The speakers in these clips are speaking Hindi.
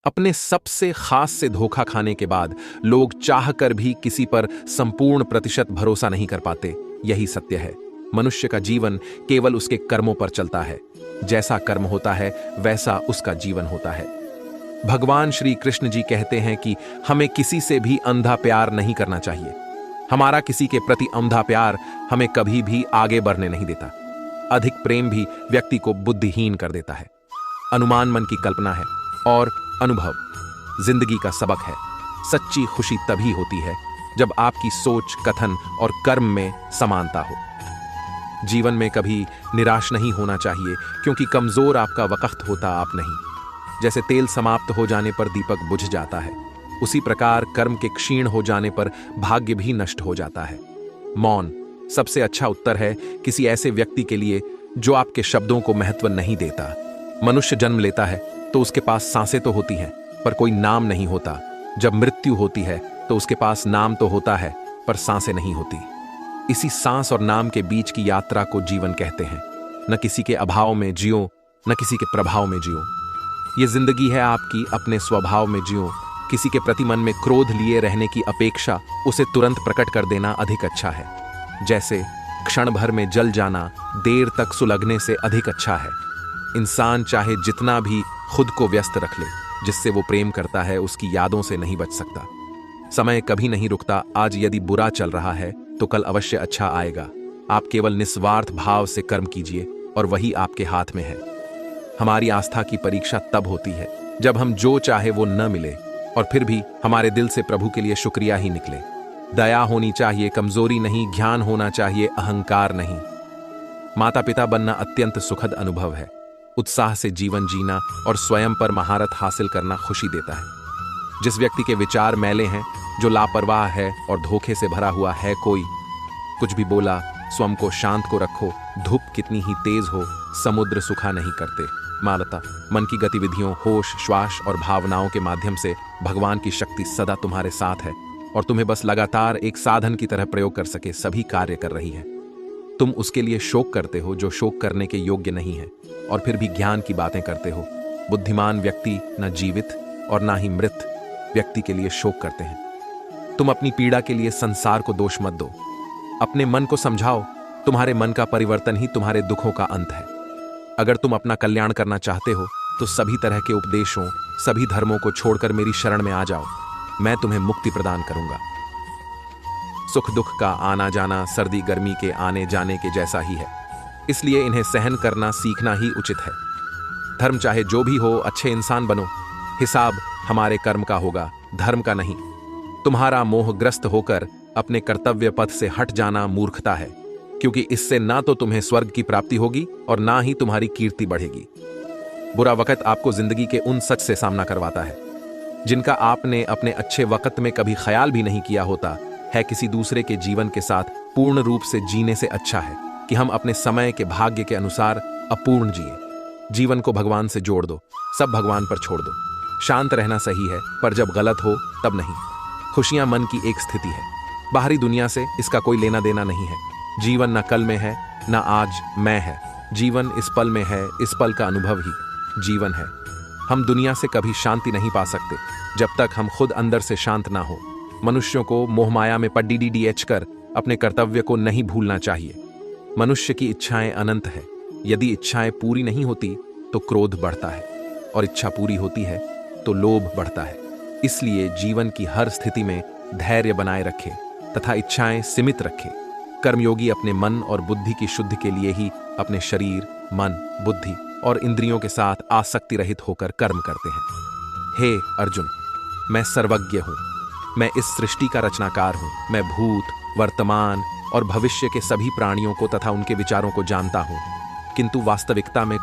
अपने सबसे खास से धोखा खाने के बाद लोग चाहकर भी किसी पर संपूर्ण प्रतिशत भरोसा नहीं कर पाते। यही सत्य है। मनुष्य का जीवन केवल उसके कर्मों पर चलता है। जैसा कर्म होता है वैसा उसका जीवन होता है। भगवान श्री कृष्ण जी कहते हैं कि हमें किसी से भी अंधा प्यार नहीं करना चाहिए। हमारा किसी के प्रति अंधा प्यार हमें कभी भी आगे बढ़ने नहीं देता। अधिक प्रेम भी व्यक्ति को बुद्धिहीन कर देता है। अनुमान मन की कल्पना है और अनुभव जिंदगी का सबक है। सच्ची खुशी तभी होती है जब आपकी सोच, कथन और कर्म में समानता हो। जीवन में कभी निराश नहीं होना चाहिए, क्योंकि कमजोर आपका वक्त होता आप नहीं। जैसे तेल समाप्त हो जाने पर दीपक बुझ जाता है, उसी प्रकार कर्म के क्षीण हो जाने पर भाग्य भी नष्ट हो जाता है। मौन सबसे अच्छा उत्तर है किसी ऐसे व्यक्ति के लिए जो आपके शब्दों को महत्व नहीं देता। मनुष्य जन्म लेता है तो उसके पास सांसें तो होती हैं, पर कोई नाम नहीं होता। जब मृत्यु होती है तो उसके पास नाम तो होता है, पर सांसें नहीं होती। इसी सांस और नाम के बीच की यात्रा को जीवन कहते हैं। न किसी के अभाव में जियो, न किसी के प्रभाव में जियो। ये जिंदगी है आपकी, अपने स्वभाव में जियो। किसी के प्रति मन में क्रोध लिए रहने की अपेक्षा उसे तुरंत प्रकट कर देना अधिक अच्छा है। जैसे क्षण भर में जल जाना देर तक सुलगने से अधिक अच्छा है। इंसान चाहे जितना भी खुद को व्यस्त रख ले, जिससे वो प्रेम करता है उसकी यादों से नहीं बच सकता। समय कभी नहीं रुकता। आज यदि बुरा चल रहा है तो कल अवश्य अच्छा आएगा। आप केवल निस्वार्थ भाव से कर्म कीजिए और वही आपके हाथ में है। हमारी आस्था की परीक्षा तब होती है जब हम जो चाहे वो न मिले और फिर भी हमारे दिल से प्रभु के लिए शुक्रिया ही निकले। दया होनी चाहिए, कमजोरी नहीं। ज्ञान होना चाहिए, अहंकार नहीं। माता पिता बनना अत्यंत सुखद अनुभव है। उत्साह से जीवन जीना और स्वयं पर महारत हासिल करना खुशी देता है। जिस व्यक्ति के विचार मैले हैं, जो लापरवाह है और धोखे से भरा हुआ है, कोई कुछ भी बोला, स्वयं को शांत को रखो। धूप कितनी ही तेज हो, समुद्र सुखा नहीं करते। मालता मन की गतिविधियों, होश, श्वास और भावनाओं के माध्यम से भगवान की शक्ति सदा तुम्हारे साथ है और तुम्हें बस लगातार एक साधन की तरह प्रयोग कर सके सभी कार्य कर रही है। तुम उसके लिए शोक करते हो जो शोक करने के योग्य नहीं है, और फिर भी ज्ञान की बातें करते हो। बुद्धिमान व्यक्ति न जीवित और ना ही मृत व्यक्ति के लिए शोक करते हैं। तुम अपनी पीड़ा के लिए संसार को दोष मत दो। अपने मन को समझाओ। तुम्हारे मन का परिवर्तन ही तुम्हारे दुखों का अंत है। अगर तुम अपना कल्याण करना चाहते हो तो सभी तरह के उपदेशों, सभी धर्मों को छोड़कर मेरी शरण में आ जाओ। मैं तुम्हें मुक्ति प्रदान करूंगा। सुख दुख का आना जाना सर्दी गर्मी के आने जाने के जैसा ही है, इसलिए इन्हें सहन करना सीखना ही उचित है। धर्म चाहे जो भी हो, अच्छे इंसान बनो। हिसाब हमारे कर्म का होगा, धर्म का नहीं। तुम्हारा मोहग्रस्त होकर अपने कर्तव्य पथ से हट जाना मूर्खता है, क्योंकि इससे ना तो तुम्हें स्वर्ग की प्राप्ति होगी और ना ही तुम्हारी कीर्ति बढ़ेगी। बुरा वक्त आपको जिंदगी के उन सच से सामना करवाता है जिनका आपने अपने अच्छे वक्त में कभी ख्याल भी नहीं किया होता है। किसी दूसरे के जीवन के साथ पूर्ण रूप से जीने से अच्छा है कि हम अपने समय के भाग्य के अनुसार अपूर्ण जिए। जीवन को भगवान से जोड़ दो, सब भगवान पर छोड़ दो। शांत रहना सही है, पर जब गलत हो तब नहीं। खुशियां मन की एक स्थिति है, बाहरी दुनिया से इसका कोई लेना देना नहीं है। जीवन न कल में है न आज मैं है। जीवन इस पल में है, इस पल का अनुभव ही जीवन है। हम दुनिया से कभी शांति नहीं पा सकते जब तक हम खुद अंदर से शांत ना हो। मनुष्यों को मोहमाया में पड्डीडीएच कर अपने कर्तव्य को नहीं भूलना चाहिए। मनुष्य की इच्छाएं अनंत है। यदि इच्छाएं पूरी नहीं होती तो क्रोध बढ़ता है, और इच्छा पूरी होती है तो लोभ बढ़ता है। इसलिए जीवन की हर स्थिति में धैर्य बनाए रखे तथा इच्छाएं सीमित रखे। कर्मयोगी अपने मन और बुद्धि की शुद्धि के लिए ही अपने शरीर, मन, बुद्धि और इंद्रियों के साथ आसक्ति रहित होकर कर्म करते हैं। हे अर्जुन, मैं सर्वज्ञ हूं। मैं इस सृष्टि का रचनाकार हूं। मैं भूत, वर्तमान और भविष्य के सभी प्राणियों को तथा उनके विचारों को जानता हूं, किंतु वास्तविकता में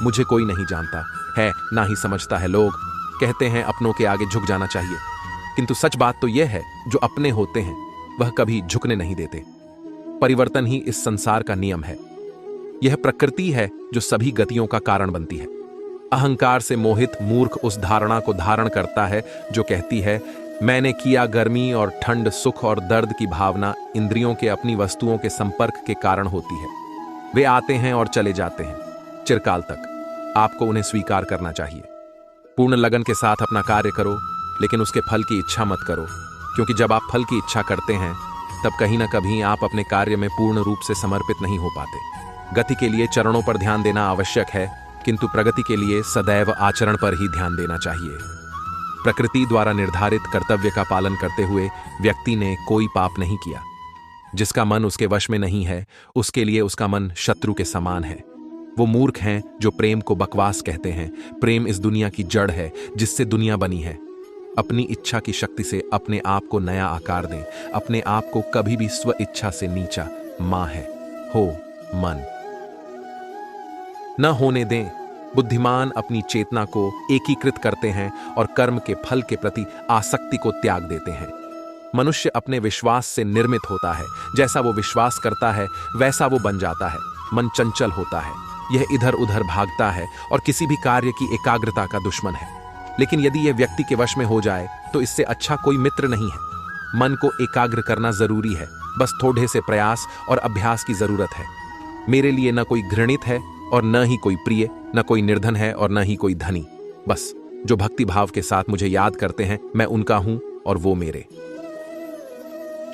मुझे कोई नहीं जानता है, ना ही समझता है। लोग कहते हैं अपनों के आगे झुक जाना चाहिए, किंतु सच बात तो यह है, जो अपने होते हैं वह कभी झुकने नहीं देते। परिवर्तन ही इस संसार का नियम है। यह प्रकृति है जो सभी गतियों का कारण बनती है। अहंकार से मोहित मूर्ख उस धारणा को धारण करता है जो कहती है मैंने किया। गर्मी और ठंड, सुख और दर्द की भावना इंद्रियों के अपनी वस्तुओं के संपर्क के कारण होती है। वे आते हैं और चले जाते हैं चिरकाल तक। आपको उन्हें स्वीकार करना चाहिए। पूर्ण लगन के साथ अपना कार्य करो, लेकिन उसके फल की इच्छा मत करो, क्योंकि जब आप फल की इच्छा करते हैं तब कहीं ना कहीं आप अपने कार्य में पूर्ण रूप से समर्पित नहीं हो पाते। गति के लिए चरणों पर ध्यान देना आवश्यक है, किंतु प्रगति के लिए सदैव आचरण पर ही ध्यान देना चाहिए। प्रकृति द्वारा निर्धारित कर्तव्य का पालन करते हुए व्यक्ति ने कोई पाप नहीं किया। जिसका मन उसके वश में नहीं है, उसके लिए उसका मन शत्रु के समान है। वो मूर्ख हैं जो प्रेम को बकवास कहते हैं। प्रेम इस दुनिया की जड़ है जिससे दुनिया बनी है। अपनी इच्छा की शक्ति से अपने आप को नया आकार दें। अपने आप को कभी भी स्व इच्छा से नीचा मां है हो मन न होने दें। बुद्धिमान अपनी चेतना को एकीकृत करते हैं और कर्म के फल के प्रति आसक्ति को त्याग देते हैं। मनुष्य अपने विश्वास से निर्मित होता है। जैसा वो विश्वास करता है वैसा वो बन जाता है। मन चंचल होता है, यह इधर उधर भागता है और किसी भी कार्य की एकाग्रता का दुश्मन है। लेकिन यदि यह व्यक्ति के वश में हो जाए तो इससे अच्छा कोई मित्र नहीं है। मन को एकाग्र करना जरूरी है, बस थोड़े से प्रयास और अभ्यास की जरूरत है। मेरे लिए न कोई घृणित है और न ही कोई प्रिय, न कोई निर्धन है और न ही कोई धनी। बस जो भक्ति भाव के साथ मुझे याद करते हैं, मैं उनका हूं और वो मेरे।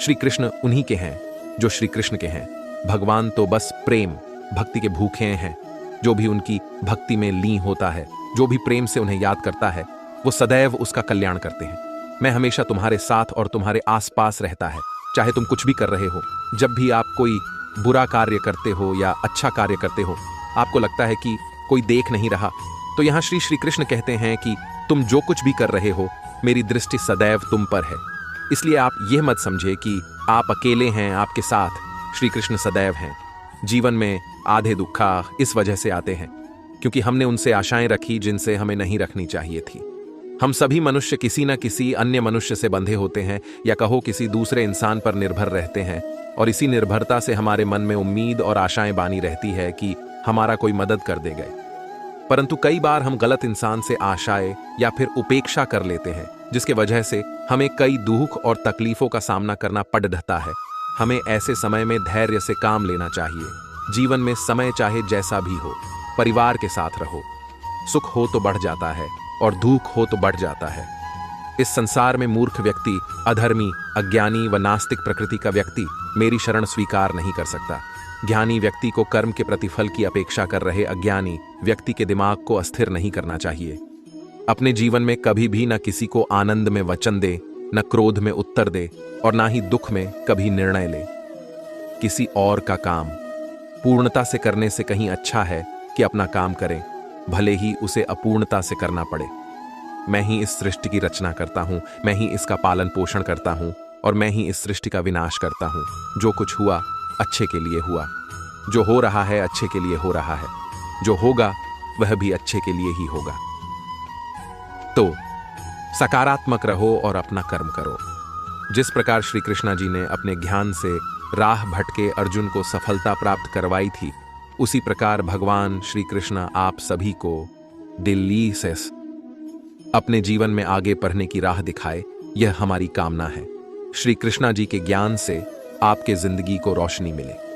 श्री कृष्ण उन्हीं के हैं जो श्री कृष्ण के हैं। भगवान तो बस प्रेम भक्ति के भूखे हैं। जो भी उनकी भक्ति में लीन होता है, जो भी प्रेम से उन्हें याद करता है, वो सदैव उसका कल्याण करते हैं। मैं हमेशा तुम्हारे साथ और तुम्हारे आसपास रहता है, चाहे तुम कुछ भी कर रहे हो। जब भी आप कोई बुरा कार्य करते हो या अच्छा कार्य करते हो, आपको लगता है कि कोई देख नहीं रहा, तो यहाँ श्री श्री कृष्ण कहते हैं कि तुम जो कुछ भी कर रहे हो, मेरी दृष्टि सदैव तुम पर है। इसलिए आप यह मत समझे कि आप अकेले हैं, आपके साथ श्री कृष्ण सदैव हैं। जीवन में आधे दुखा इस वजह से आते हैं क्योंकि हमने उनसे आशाएं रखी जिनसे हमें नहीं रखनी चाहिए थी। हम सभी मनुष्य किसी न किसी अन्य मनुष्य से बंधे होते हैं, या कहो किसी दूसरे इंसान पर निर्भर रहते हैं, और इसी निर्भरता से हमारे मन में उम्मीद और आशाएं बानी रहती है कि हमारा कोई मदद कर देगा। परंतु कई बार हम गलत इंसान से आशाएं या फिर उपेक्षा कर लेते हैं, जिसके वजह से हमें कई दुख और तकलीफों का सामना करना पड़ रहा है। हमें ऐसे समय में धैर्य से काम लेना चाहिए। जीवन में समय चाहे जैसा भी हो, परिवार के साथ रहो। सुख हो तो बढ़ जाता है और दुख हो तो बढ़ जाता है। इस संसार में मूर्ख व्यक्ति, अधर्मी, अज्ञानी व नास्तिक प्रकृति का व्यक्ति मेरी शरण स्वीकार नहीं कर सकता। ज्ञानी व्यक्ति को कर्म के प्रतिफल की अपेक्षा कर रहे अज्ञानी व्यक्ति के दिमाग को अस्थिर नहीं करना चाहिए। अपने जीवन में कभी भी न किसी को आनंद में वचन दे, न क्रोध में उत्तर दे और ना ही दुख में कभी निर्णय ले। किसी और का काम पूर्णता से करने से कहीं अच्छा है कि अपना काम करें, भले ही उसे अपूर्णता से करना पड़े। मैं ही इस सृष्टि की रचना करता हूं, मैं ही इसका पालन पोषण करता हूं और मैं ही इस सृष्टि का विनाश करता हूं। जो कुछ हुआ अच्छे के लिए हुआ, जो हो रहा है अच्छे के लिए हो रहा है, जो होगा वह भी अच्छे के लिए ही होगा। तो सकारात्मक रहो और अपना कर्म करो। जिस प्रकार श्री कृष्णा जी ने अपने ज्ञान से राह भटके अर्जुन को सफलता प्राप्त करवाई थी, उसी प्रकार भगवान श्री कृष्ण आप सभी को दिल्ली से अपने जीवन में आगे बढ़ने की राह दिखाए, यह हमारी कामना है। श्री कृष्णा जी के ज्ञान से आपके जिंदगी को रोशनी मिले।